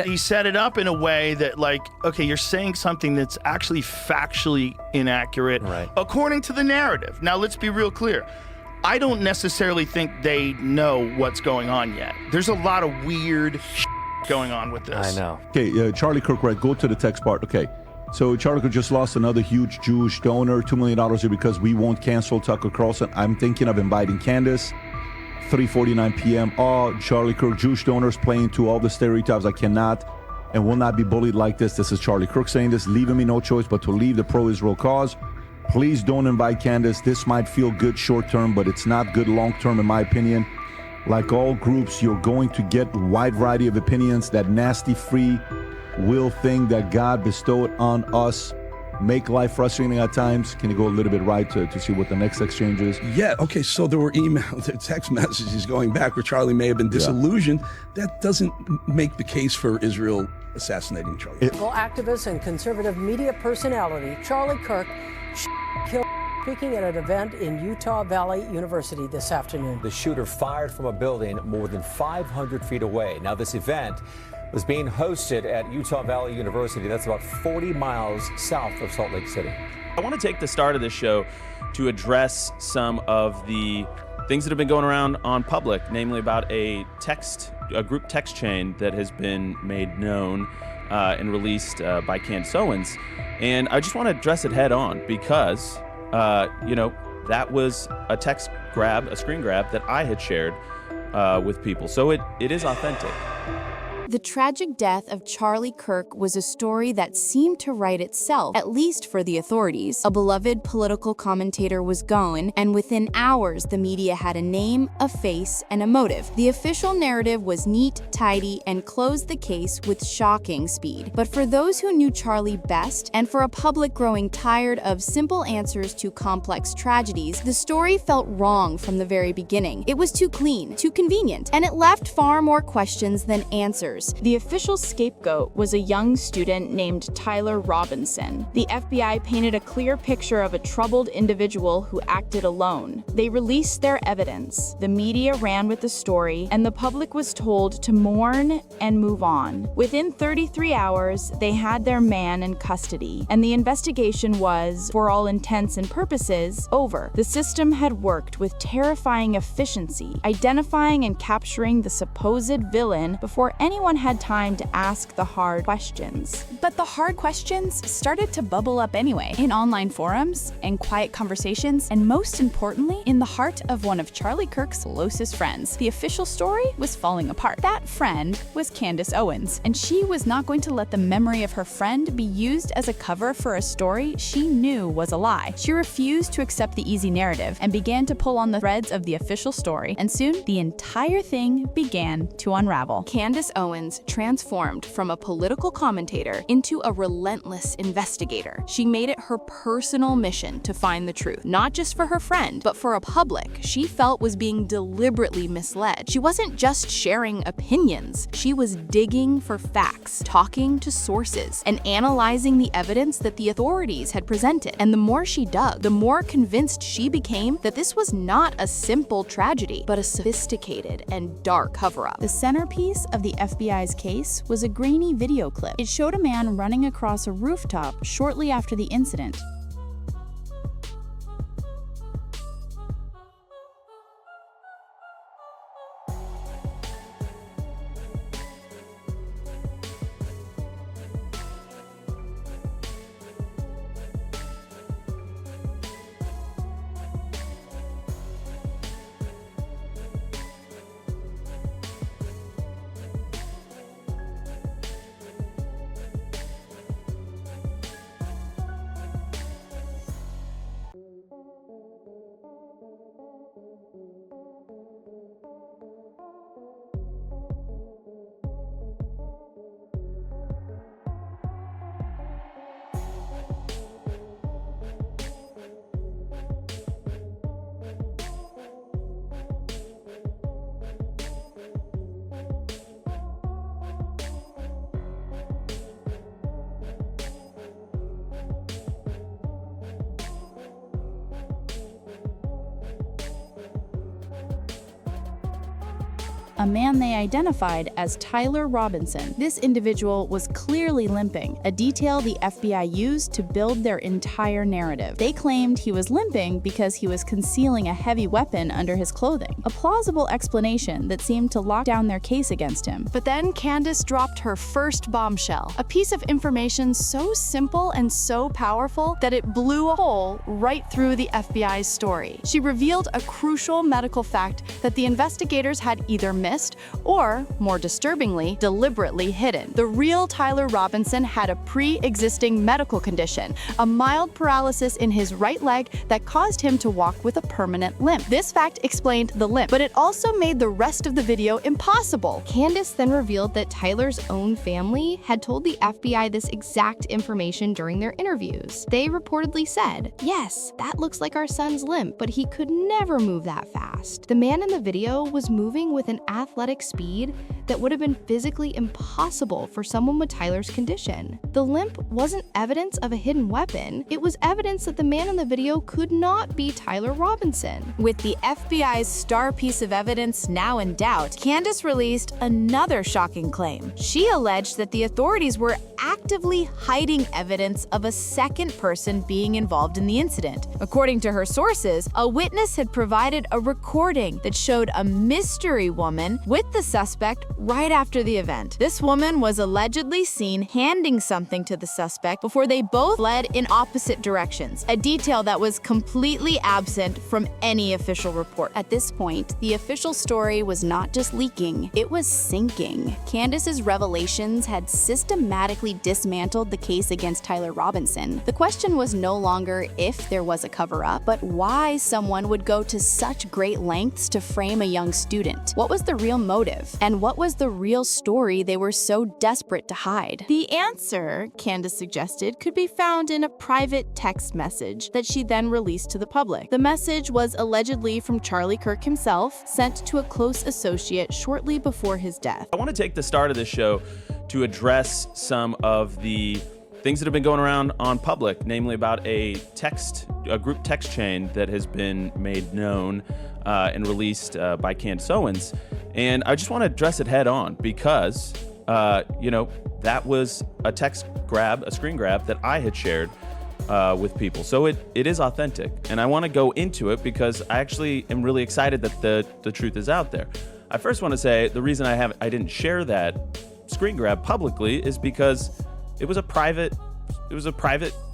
He set it up in a way that, like, okay, you're saying something that's actually factually inaccurate, right, according to the narrative. Now, let's be real clear. I don't necessarily think they know what's going on yet. There's a lot of weird going on with this. I know. Okay, Charlie Kirk, right? Go to the text part. Okay. So Charlie Kirk just lost another huge Jewish donor, $2 million here because we won't cancel Tucker Carlson. I'm thinking of inviting Candace. 3:49 p.m. Oh, Charlie Kirk, Jewish donors playing to all the stereotypes. I cannot and will not be bullied like this. This is Charlie Kirk saying this, leaving me no choice but to leave the pro-Israel cause. Please don't invite Candace. This might feel good short-term, but it's not good long-term in my opinion. Like all groups, you're going to get a wide variety of opinions. That nasty free will thing that God bestowed on us make life frustrating at times. Can you go a little bit right to see what the next exchange is? Yeah, okay, so there were text messages going back where Charlie may have been disillusioned. That doesn't make the case for Israel assassinating Charlie. Activist and conservative media personality Charlie Kirk killed speaking at an event in Utah Valley University this afternoon. The shooter fired from a building more than 500 feet away. Now, this event was being hosted at Utah Valley University. That's about 40 miles south of Salt Lake City. I want to take the start of this show to address some of the things that have been going around on public, namely about a group text chain that has been made known and released by Candace Owens. And I just want to address it head on because, that was a text grab, a screen grab that I had shared with people. So it is authentic. The tragic death of Charlie Kirk was a story that seemed to write itself, at least for the authorities. A beloved political commentator was gone, and within hours, the media had a name, a face, and a motive. The official narrative was neat, tidy, and closed the case with shocking speed. But for those who knew Charlie best, and for a public growing tired of simple answers to complex tragedies, the story felt wrong from the very beginning. It was too clean, too convenient, and it left far more questions than answers. The official scapegoat was a young student named Tyler Robinson. The FBI painted a clear picture of a troubled individual who acted alone. They released their evidence. The media ran with the story, and the public was told to mourn and move on. Within 33 hours, they had their man in custody, and the investigation was, for all intents and purposes, over. The system had worked with terrifying efficiency, identifying and capturing the supposed villain before anyone had time to ask the hard questions. But the hard questions started to bubble up anyway, in online forums, in quiet conversations, and most importantly, in the heart of one of Charlie Kirk's closest friends. The official story was falling apart. That friend was Candace Owens, and she was not going to let the memory of her friend be used as a cover for a story she knew was a lie. She refused to accept the easy narrative and began to pull on the threads of the official story, and soon the entire thing began to unravel. Candace Owens transformed from a political commentator into a relentless investigator. She made it her personal mission to find the truth, not just for her friend, but for a public she felt was being deliberately misled. She wasn't just sharing opinions, she was digging for facts, talking to sources, and analyzing the evidence that the authorities had presented. And the more she dug, the more convinced she became that this was not a simple tragedy, but a sophisticated and dark cover-up. The centerpiece of the FBI's case was a grainy video clip. It showed a man running across a rooftop shortly after the incident. a man they identified as Tyler Robinson. This individual was clearly limping, a detail the FBI used to build their entire narrative. They claimed he was limping because he was concealing a heavy weapon under his clothing, a plausible explanation that seemed to lock down their case against him. But then Candace dropped her first bombshell, a piece of information so simple and so powerful that it blew a hole right through the FBI's story. She revealed a crucial medical fact that the investigators had either missed or, more disturbingly, deliberately hidden. The real Tyler Robinson had a pre-existing medical condition, a mild paralysis in his right leg that caused him to walk with a permanent limp. This fact explained the limp, but it also made the rest of the video impossible. Candace then revealed that Tyler's own family had told the FBI this exact information during their interviews. They reportedly said, "Yes, that looks like our son's limp, but he could never move that fast." The man in the video was moving with an athletic speed that would have been physically impossible for someone with Tyler's condition. The limp wasn't evidence of a hidden weapon, it was evidence that the man in the video could not be Tyler Robinson. With the FBI's star piece of evidence now in doubt, Candace released another shocking claim. She alleged that the authorities were actively hiding evidence of a second person being involved in the incident. According to her sources, a witness had provided a recording that showed a mystery woman with the suspect right after the event. This woman was allegedly seen handing something to the suspect before they both fled in opposite directions, a detail that was completely absent from any official report. At this point, the official story was not just leaking, it was sinking. Candace's revelations had systematically dismantled the case against Tyler Robinson. The question was no longer if there was a cover-up, but why someone would go to such great lengths to frame a young student. What was the real motive? And what was the real story they were so desperate to hide? The answer, Candace suggested, could be found in a private text message that she then released to the public. The message was allegedly from Charlie Kirk himself, sent to a close associate shortly before his death. I want to take the start of this show to address some of the things that have been going around on public, namely about a group text chain that has been made known and released by Candace Owens. And I just want to address it head on because, that was a screen grab that I had shared with people. So it is authentic. And I want to go into it because I actually am really excited that the truth is out there. I first want to say the reason I didn't share that screen grab publicly is because it was a private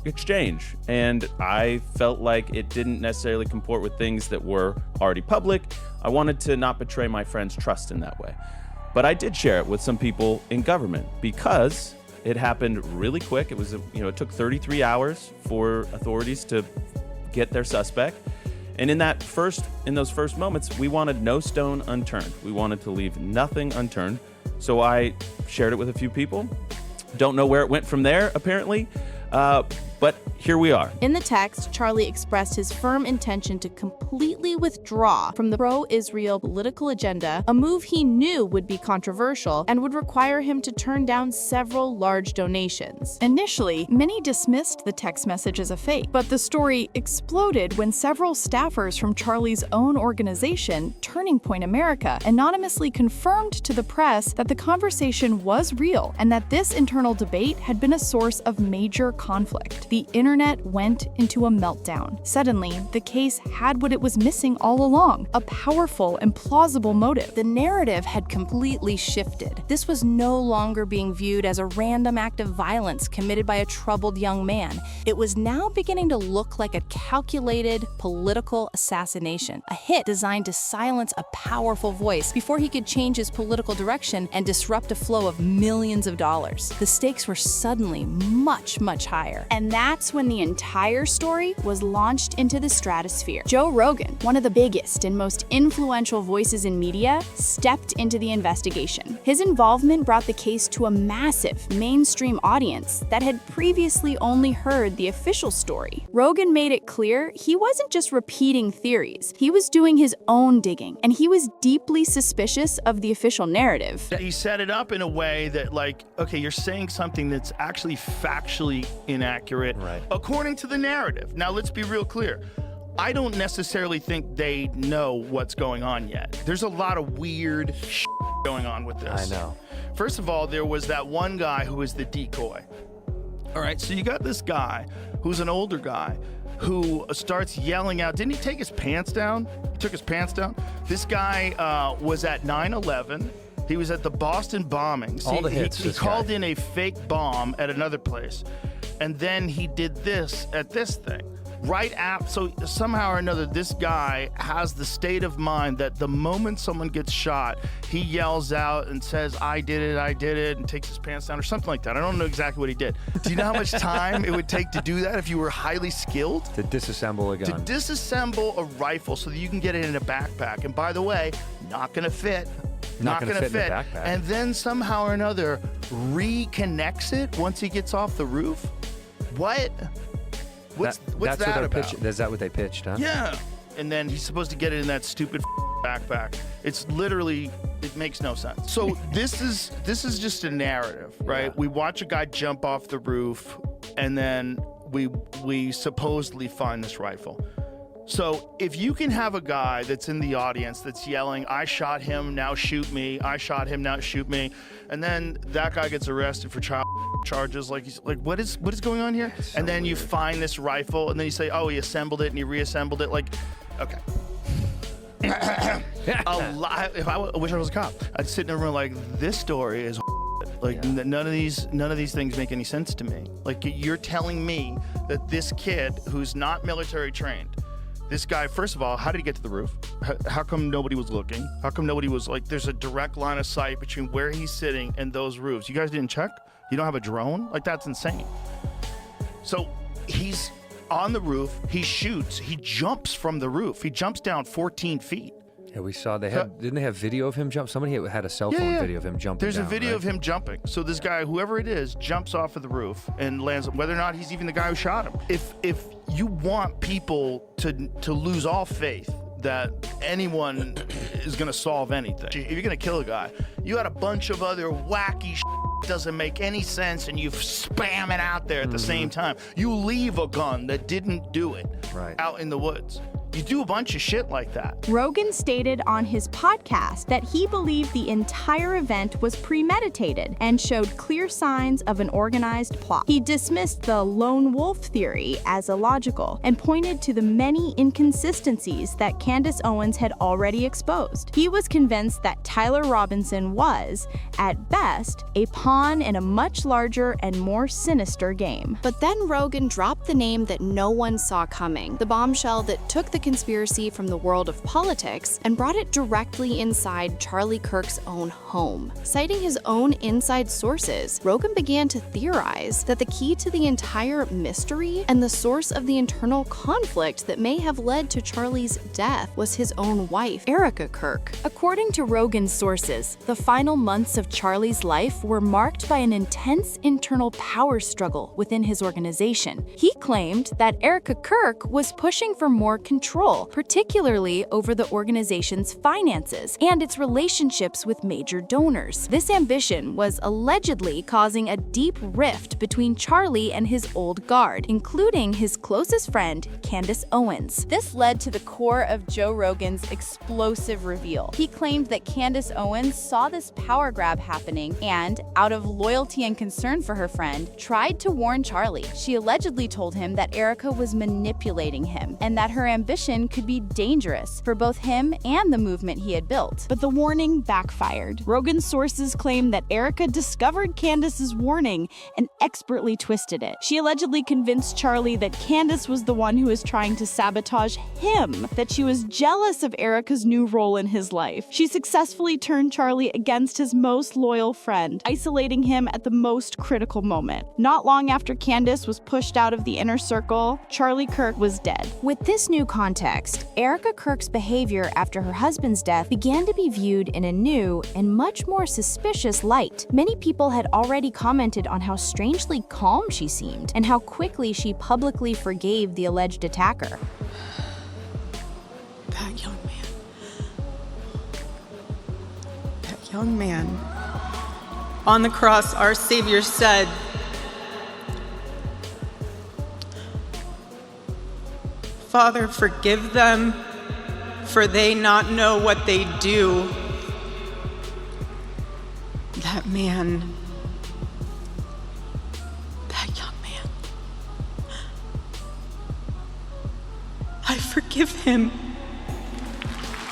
exchange, and I felt like it didn't necessarily comport with things that were already public. I wanted to not betray my friends' trust in that way. But I did share it with some people in government because it happened really quick. It was, it took 33 hours for authorities to get their suspect. And in those first moments, we wanted no stone unturned. We wanted to leave nothing unturned. So I shared it with a few people. Don't know where it went from there, apparently. But here we are. In the text, Charlie expressed his firm intention to completely withdraw from the pro-Israel political agenda, a move he knew would be controversial and would require him to turn down several large donations. Initially, many dismissed the text message as a fake, but the story exploded when several staffers from Charlie's own organization, Turning Point America, anonymously confirmed to the press that the conversation was real and that this internal debate had been a source of major conflict. The internet went into a meltdown. Suddenly, the case had what it was missing all along, a powerful and plausible motive. The narrative had completely shifted. This was no longer being viewed as a random act of violence committed by a troubled young man. It was now beginning to look like a calculated political assassination, a hit designed to silence a powerful voice before he could change his political direction and disrupt a flow of millions of dollars. The stakes were suddenly much, much higher. And that's when the entire story was launched into the stratosphere. Joe Rogan, one of the biggest and most influential voices in media, stepped into the investigation. His involvement brought the case to a massive mainstream audience that had previously only heard the official story. Rogan made it clear he wasn't just repeating theories, he was doing his own digging, and he was deeply suspicious of the official narrative. He set it up in a way that, okay, you're saying something that's actually factually inaccurate, right, according to the narrative. Now, let's be real clear. I don't necessarily think they know what's going on yet. There's a lot of weird shit going on with this. I know. First of all, there was that one guy who was the decoy. All right, so you got this guy who's an older guy who starts yelling out. Didn't he take his pants down? He took his pants down. This guy was at 9/11. He was at the Boston bombings. All the hits. He called in a fake bomb at another place. And then he did this at this thing. Right after, so somehow or another, this guy has the state of mind that the moment someone gets shot, he yells out and says, I did it, and takes his pants down or something like that. I don't know exactly what he did. Do you know how much time it would take to do that if you were highly skilled? To disassemble a gun. To disassemble a rifle so that you can get it in a backpack. And by the way, not gonna fit. Not gonna fit. In the backpack. And then somehow or another reconnects it once he gets off the roof? What? What's that about? Is that what they pitched, huh? Yeah. And then he's supposed to get it in that stupid backpack. It's literally, it makes no sense. So this is just a narrative, right? Yeah. We watch a guy jump off the roof, and then we supposedly find this rifle. So if you can have a guy that's in the audience that's yelling, I shot him, now shoot me, I shot him, now shoot me, and then that guy gets arrested for child charges, like he's like, what is going on here? So and then weird. you find this rifle, and then you say, oh, he assembled it and he reassembled it. Like, okay. A lot. If I wish I was a cop, I'd sit in a room like, this story is like, none of these things make any sense to me. Like, you're telling me that this kid who's not military trained, this guy, first of all, how did he get to the roof? How come nobody was looking? How come nobody was like, there's a direct line of sight between where he's sitting and those roofs? You guys didn't check? You don't have a drone? Like, that's insane. So he's on the roof, he shoots, he jumps from the roof. He jumps down 14 feet. Yeah, we saw didn't they have video of him jump? Somebody had a cell phone video of him jumping. There's down, a video of him jumping. So this guy, whoever it is, jumps off of the roof and lands, whether or not he's even the guy who shot him. If you want people to lose all faith that anyone is gonna solve anything, if you're gonna kill a guy, you had a bunch of other wacky doesn't make any sense, and you spam it out there at the same time. You leave a gun that didn't do it out in the woods. You do a bunch of shit like that. Rogan stated on his podcast that he believed the entire event was premeditated and showed clear signs of an organized plot. He dismissed the lone wolf theory as illogical and pointed to the many inconsistencies that Candace Owens had already exposed. He was convinced that Tyler Robinson was, at best, a pawn in a much larger and more sinister game. But then Rogan dropped the name that no one saw coming, the bombshell that took the conspiracy from the world of politics and brought it directly inside Charlie Kirk's own home. Citing his own inside sources, Rogan began to theorize that the key to the entire mystery and the source of the internal conflict that may have led to Charlie's death was his own wife, Erica Kirk. According to Rogan's sources, the final months of Charlie's life were marked by an intense internal power struggle within his organization. He claimed that Erica Kirk was pushing for more control, particularly over the organization's finances and its relationships with major donors. This ambition was allegedly causing a deep rift between Charlie and his old guard, including his closest friend, Candace Owens. This led to the core of Joe Rogan's explosive reveal. He claimed that Candace Owens saw this power grab happening and, out of loyalty and concern for her friend, tried to warn Charlie. She allegedly told him that Erica was manipulating him and that her ambition could be dangerous for both him and the movement he had built. But the warning backfired. Rogan's sources claim that Erica discovered Candace's warning and expertly twisted it. She allegedly convinced Charlie that Candace was the one who was trying to sabotage him, that she was jealous of Erica's new role in his life. She successfully turned Charlie against his most loyal friend, isolating him at the most critical moment. Not long after Candace was pushed out of the inner circle, Charlie Kirk was dead. With this new context, Erica Kirk's behavior after her husband's death began to be viewed in a new and much more suspicious light. Many people had already commented on how strangely calm she seemed and how quickly she publicly forgave the alleged attacker. That young man. On the cross, our Savior said, Father, forgive them, for they not know what they do. That man, that young man, I forgive him.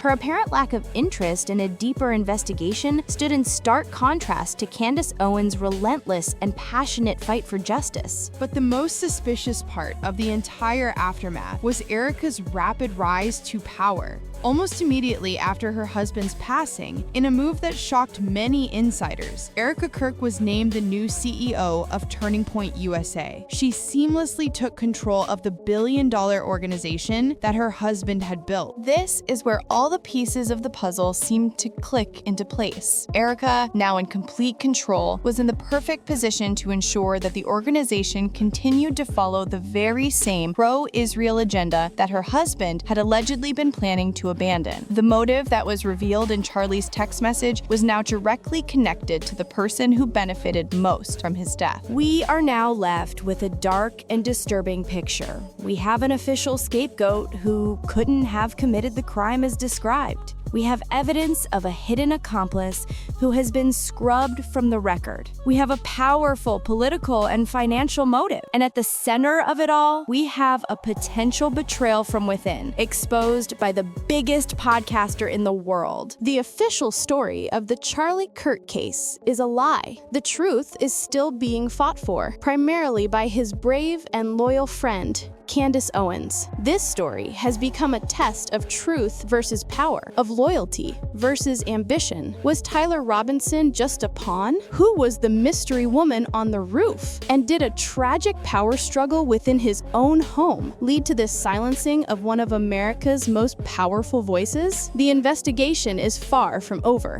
Her apparent lack of interest in a deeper investigation stood in stark contrast to Candace Owens' relentless and passionate fight for justice. But the most suspicious part of the entire aftermath was Erica's rapid rise to power. Almost immediately after her husband's passing, in a move that shocked many insiders, Erica Kirk was named the new CEO of Turning Point USA. She seamlessly took control of the billion-dollar organization that her husband had built. This is where all the pieces of the puzzle seemed to click into place. Erica, now in complete control, was in the perfect position to ensure that the organization continued to follow the very same pro-Israel agenda that her husband had allegedly been planning to abandon. The motive that was revealed in Charlie's text message was now directly connected to the person who benefited most from his death. We are now left with a dark and disturbing picture. We have an official scapegoat who couldn't have committed the crime as described. We have evidence of a hidden accomplice who has been scrubbed from the record. We have a powerful political and financial motive. And at the center of it all, we have a potential betrayal from within, exposed by the biggest podcaster in the world. The official story of the Charlie Kirk case is a lie. The truth is still being fought for, primarily by his brave and loyal friend, Candace Owens. This story has become a test of truth versus power, of loyalty versus ambition. Was Tyler Robinson just a pawn? Who was the mystery woman on the roof? And did a tragic power struggle within his own home lead to the silencing of one of America's most powerful voices? The investigation is far from over.